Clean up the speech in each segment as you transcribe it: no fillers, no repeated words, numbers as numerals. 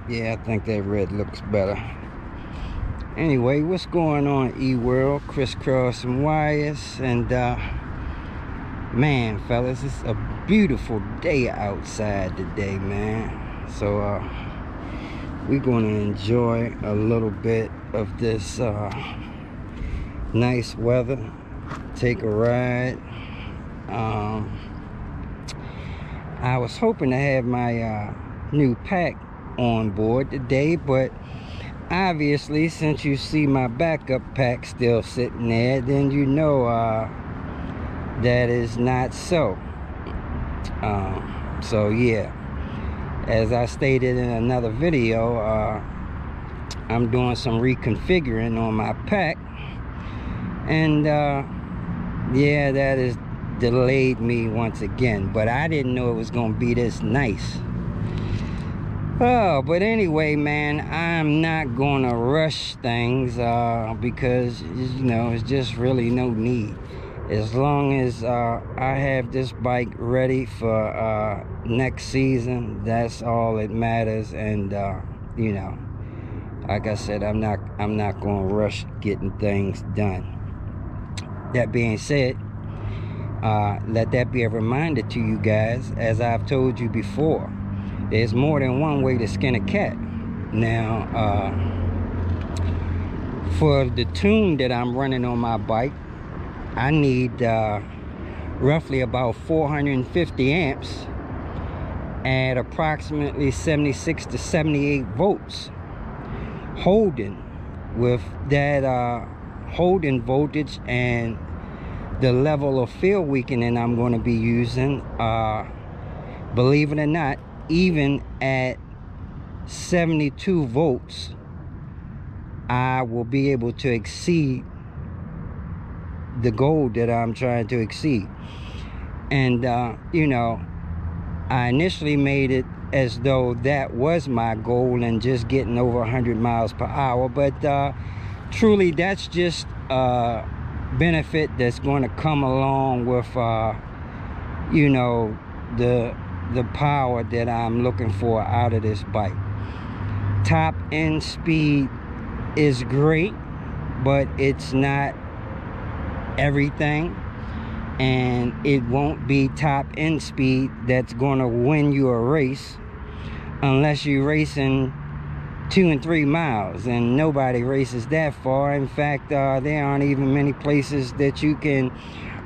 Yeah, I think that red looks better. Anyway, what's going on, E-World? Crisscrossing wires. And man, fellas, it's a beautiful day outside today, man. So we're going to enjoy a little bit of this nice weather. Take a ride. I was hoping to have my new pack on board today, but obviously, since you see my backup pack still sitting there, then you know that is not so. So yeah, as I stated in another video, I'm doing some reconfiguring on my pack, and yeah, that has delayed me once again, but I didn't know it was gonna be this nice. Oh, but anyway, man, I'm not gonna rush things because, you know, it's just really no need. As long as I have this bike ready for next season, that's all that matters. And you know, like I said, I'm not gonna rush getting things done. That being said, let that be a reminder to you guys, as I've told you before, there's more than one way to skin a cat. Now, for the tune that I'm running on my bike, I need roughly about 450 amps at approximately 76 to 78 volts. Holding with that holding voltage and the level of field weakening I'm going to be using, believe it or not, even at 72 volts, I will be able to exceed the goal that I'm trying to exceed. And you know, I initially made it as though that was my goal and just getting over 100 miles per hour, but truly that's just a benefit that's going to come along with you know, the power that I'm looking for out of this bike. Top end speed is great, but it's not everything, and it won't be top end speed that's going to win you a race unless you're racing 2 and 3 miles, and nobody races that far. In fact, there aren't even many places that you can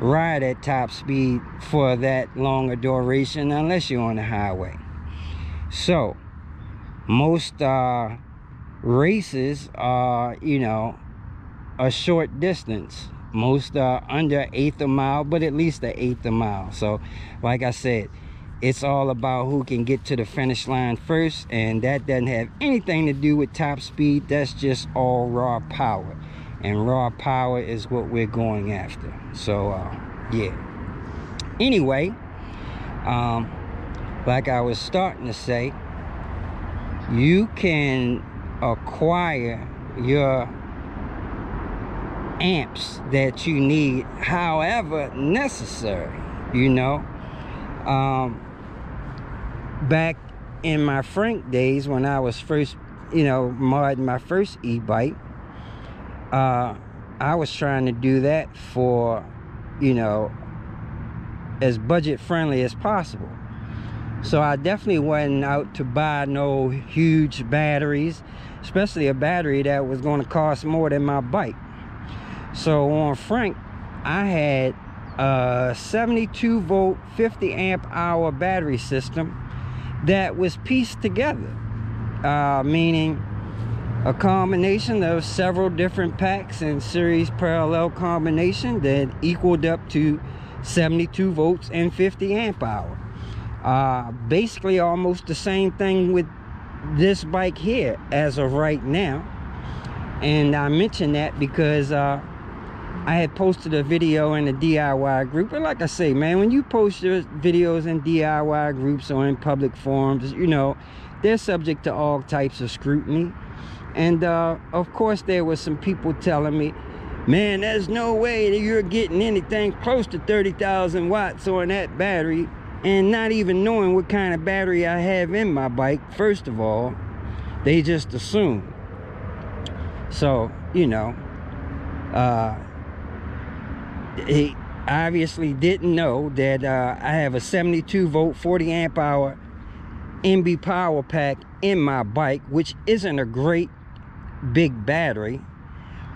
ride at top speed for that longer duration unless you're on the highway. So most races are, you know, a short distance. Most are under 1/8 a mile, but at least 1/8 a mile. So like I said, it's all about who can get to the finish line first, and that doesn't have anything to do with top speed. That's just all raw power, and raw power is what we're going after. So yeah, anyway, like I was starting to say, you can acquire your amps that you need however necessary, you know. Back in my Frank days, when I was first, you know, modding my first e-bike, I was trying to do that for, you know, as budget friendly as possible. So I definitely wasn't out to buy no huge batteries, especially a battery that was going to cost more than my bike. So on Frank, I had a 72 volt 50 amp hour battery system that was pieced together, meaning a combination of several different packs and series parallel combination that equaled up to 72 volts and 50 amp hour. Basically almost the same thing with this bike here as of right now. And I mention that because I had posted a video in the DIY group, and like I say, man, when you post your videos in DIY groups or in public forums, you know, they're subject to all types of scrutiny. And of course there was some people telling me, man, there's no way that you're getting anything close to 30,000 watts on that battery, and not even knowing what kind of battery I have in my bike, first of all. They just assume. So, you know, he obviously didn't know that I have a 72 volt 40 amp hour MB power pack in my bike, which isn't a great big battery,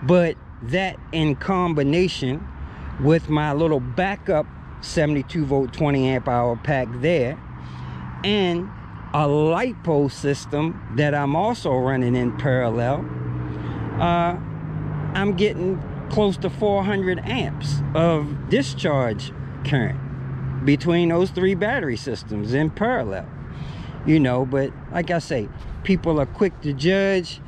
but that in combination with my little backup 72 volt 20 amp hour pack there, and a LiPo system that I'm also running in parallel, I'm getting close to 400 amps of discharge current between those three battery systems in parallel. You know, but like I say, people are quick to judge,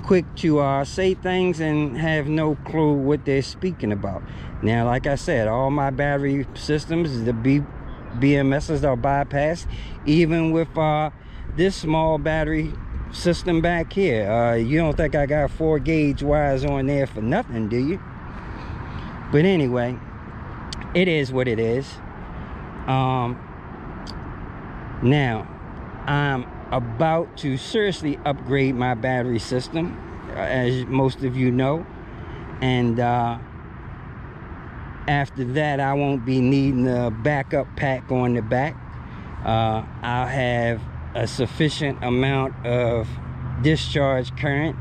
quick to say things and have no clue what they're speaking about. Now, like I said, all my battery systems, the BMSs are bypassed, even with this small battery system back here. You don't think I got 4 gauge wires on there for nothing, do you? But anyway, it is what it is. Now, I'm about to seriously upgrade my battery system, as most of you know, and after that I won't be needing a backup pack on the back. I'll have a sufficient amount of discharge current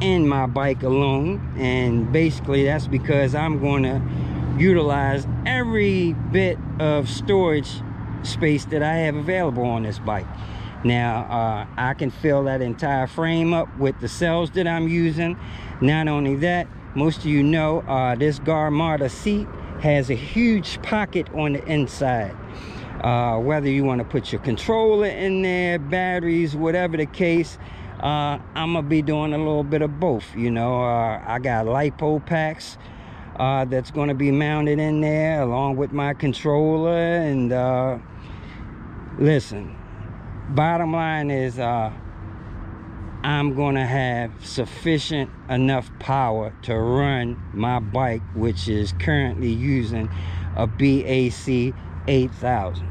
in my bike alone, and basically that's because I'm going to utilize every bit of storage space that I have available on this bike. Now, I can fill that entire frame up with the cells that I'm using. Not only that, most of you know this Garmata seat has a huge pocket on the inside. Whether you want to put your controller in there, batteries, whatever the case, I'm gonna be doing a little bit of both. You know, I got LiPo packs that's going to be mounted in there along with my controller. And listen, bottom line is I'm going to have sufficient enough power to run my bike, which is currently using a BAC 8000.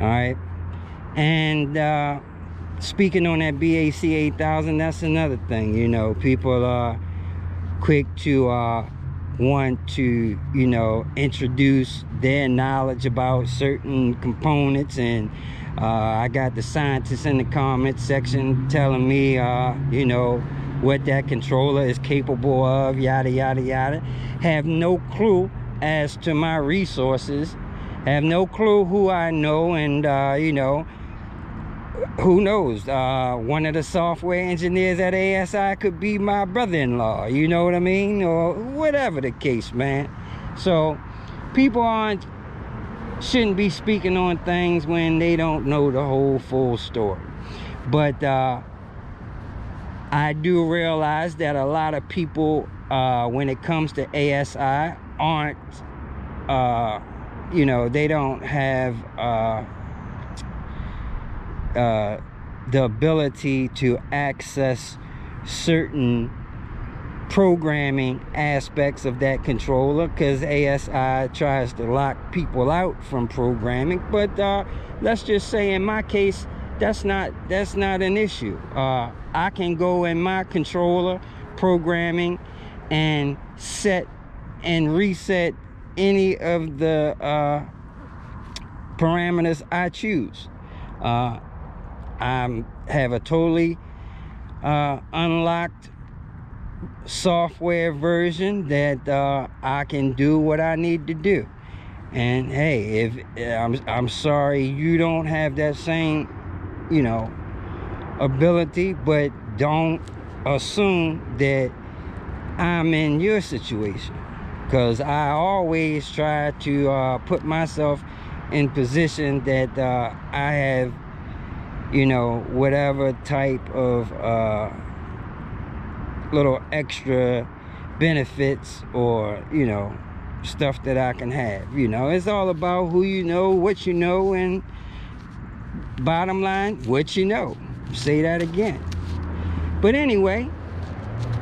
All right, and speaking on that BAC 8000, that's another thing. You know, people are quick to want to, you know, introduce their knowledge about certain components, and I got the scientists in the comment section telling me you know, what that controller is capable of, yada yada yada. Have no clue as to my resources, have no clue who I know, and you know, who knows, one of the software engineers at ASI could be my brother-in-law, you know what I mean, or whatever the case, man. So people shouldn't be speaking on things when they don't know the whole full story. But I do realize that a lot of people, when it comes to ASI, aren't you know, they don't have the ability to access certain programming aspects of that controller, because ASI tries to lock people out from programming. But let's just say in my case, that's not an issue. I can go in my controller programming and set and reset any of the parameters I choose. I have a totally unlocked software version that I can do what I need to do. And hey, if I'm sorry you don't have that same, you know, ability, but don't assume that I'm in your situation, because I always try to put myself in position that I have, you know, whatever type of little extra benefits, or, you know, stuff that I can have. You know, it's all about who you know, what you know, and bottom line, what you know. Say that again. But anyway,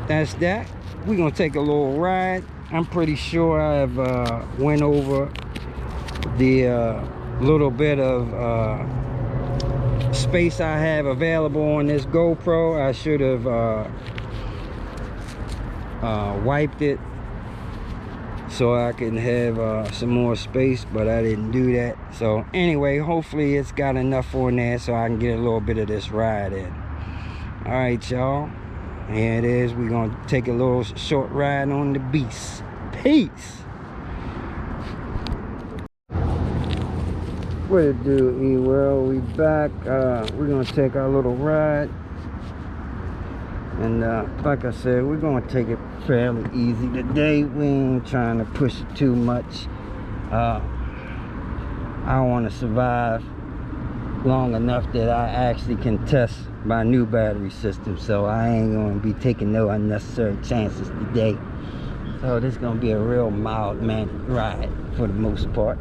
that's that. We're gonna take a little ride. I'm pretty sure I've went over the little bit of space I have available on this GoPro. I should have wiped it so I can have some more space, but I didn't do that. So anyway, hopefully it's got enough on there so I can get a little bit of this ride in. All right, y'all, here it is. We're gonna take a little short ride on the beast. Peace. What it do, E-World? We back. We're gonna take our little ride, and like I said, we're gonna take it fairly easy today. We ain't trying to push it too much. I want to survive long enough that I actually can test my new battery system, so I ain't gonna be taking no unnecessary chances today. So this is gonna be a real mild mannered ride for the most part.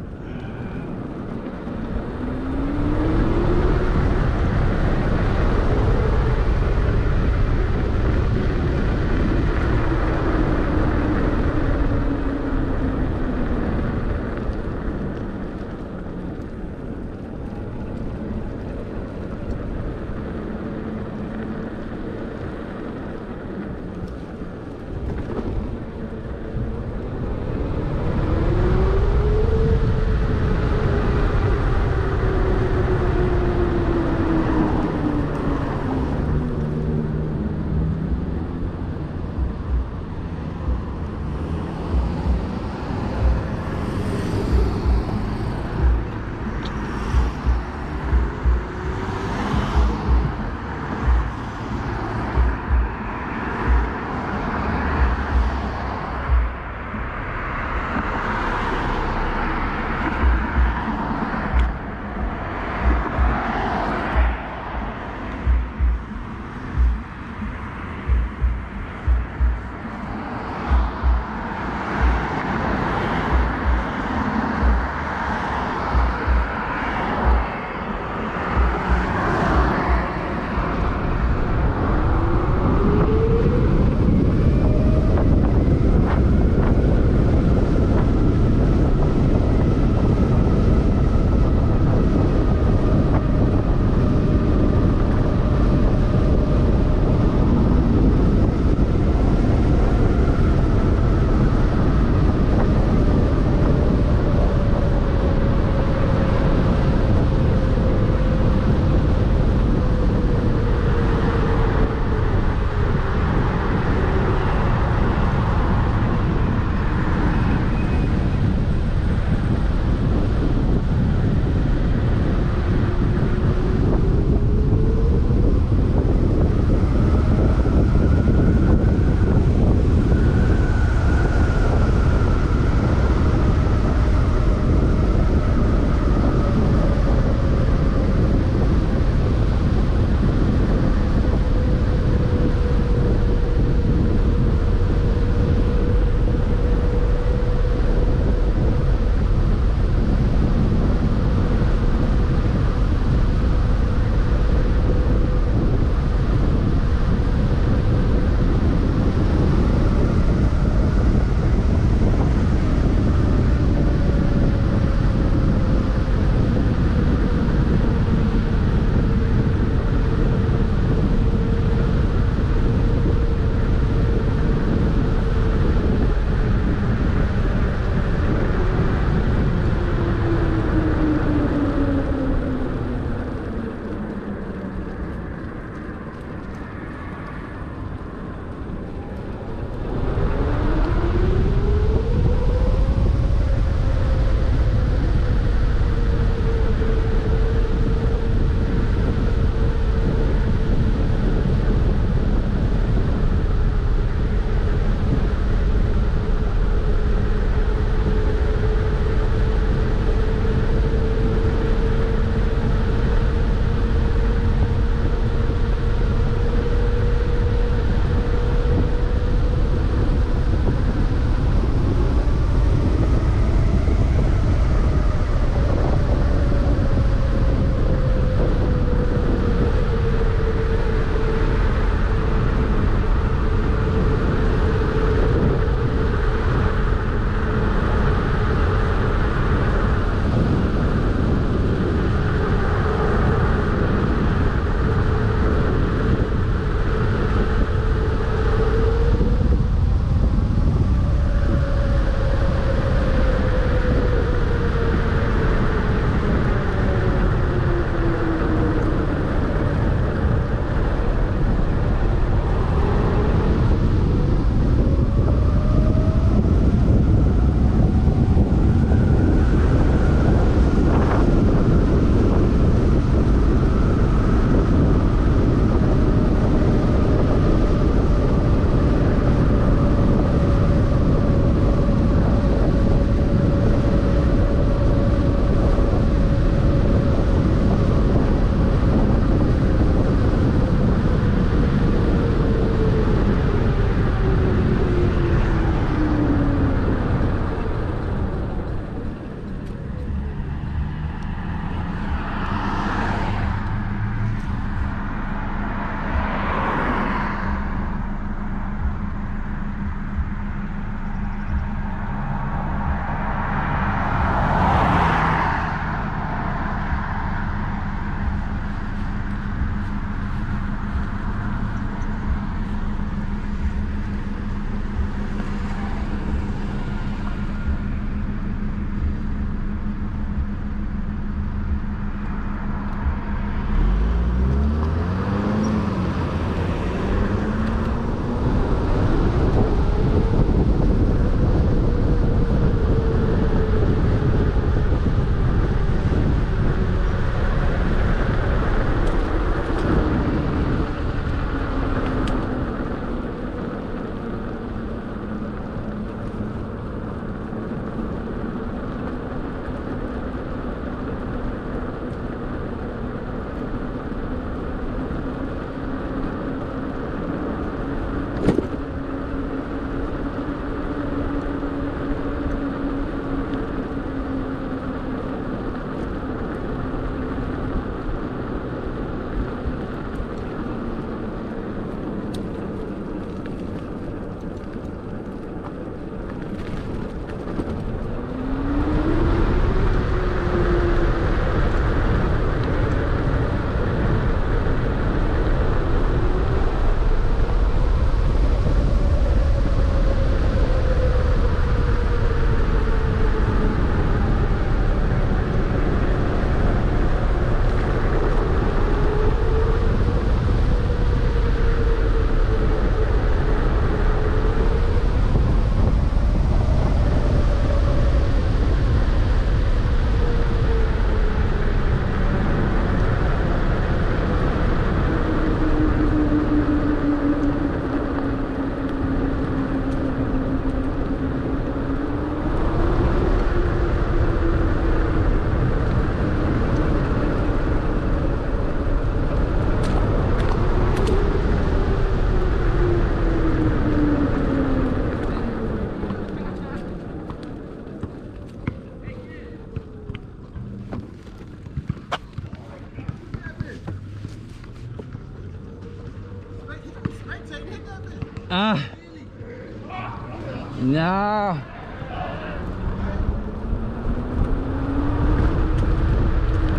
No.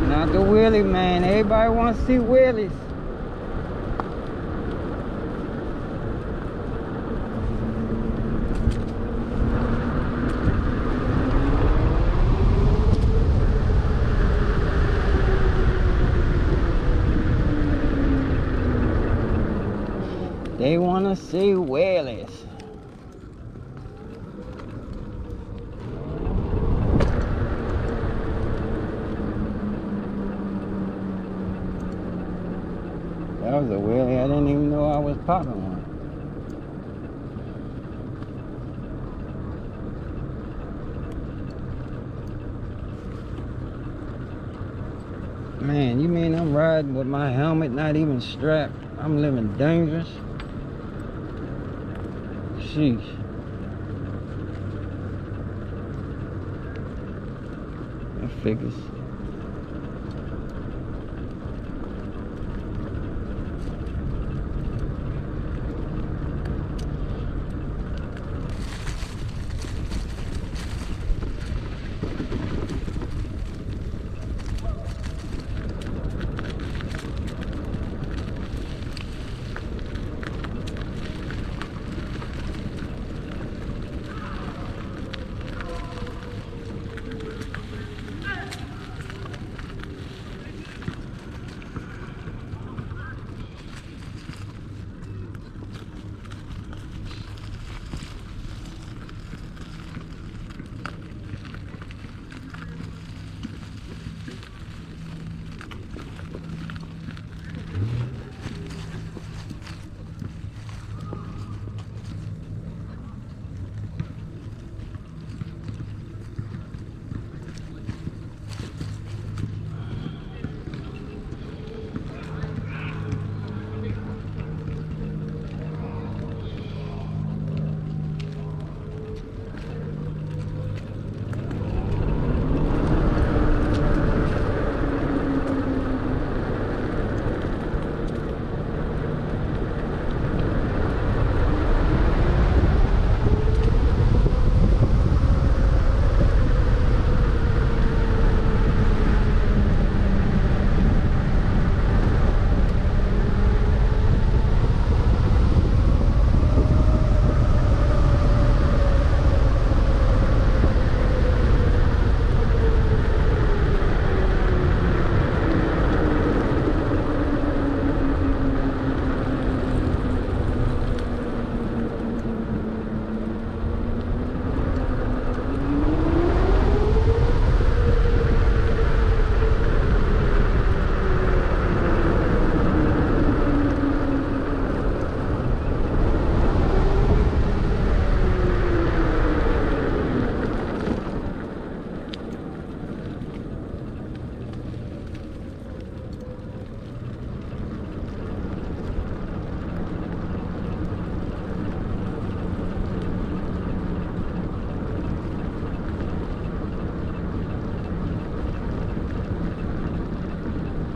Not the wheelie, man. Everybody wants to see wheelies. They want to see wheelies. That was a wheelie. I didn't even know I was popping one. Man, you mean I'm riding with my helmet not even strapped? I'm living dangerous. Sheesh. That figures.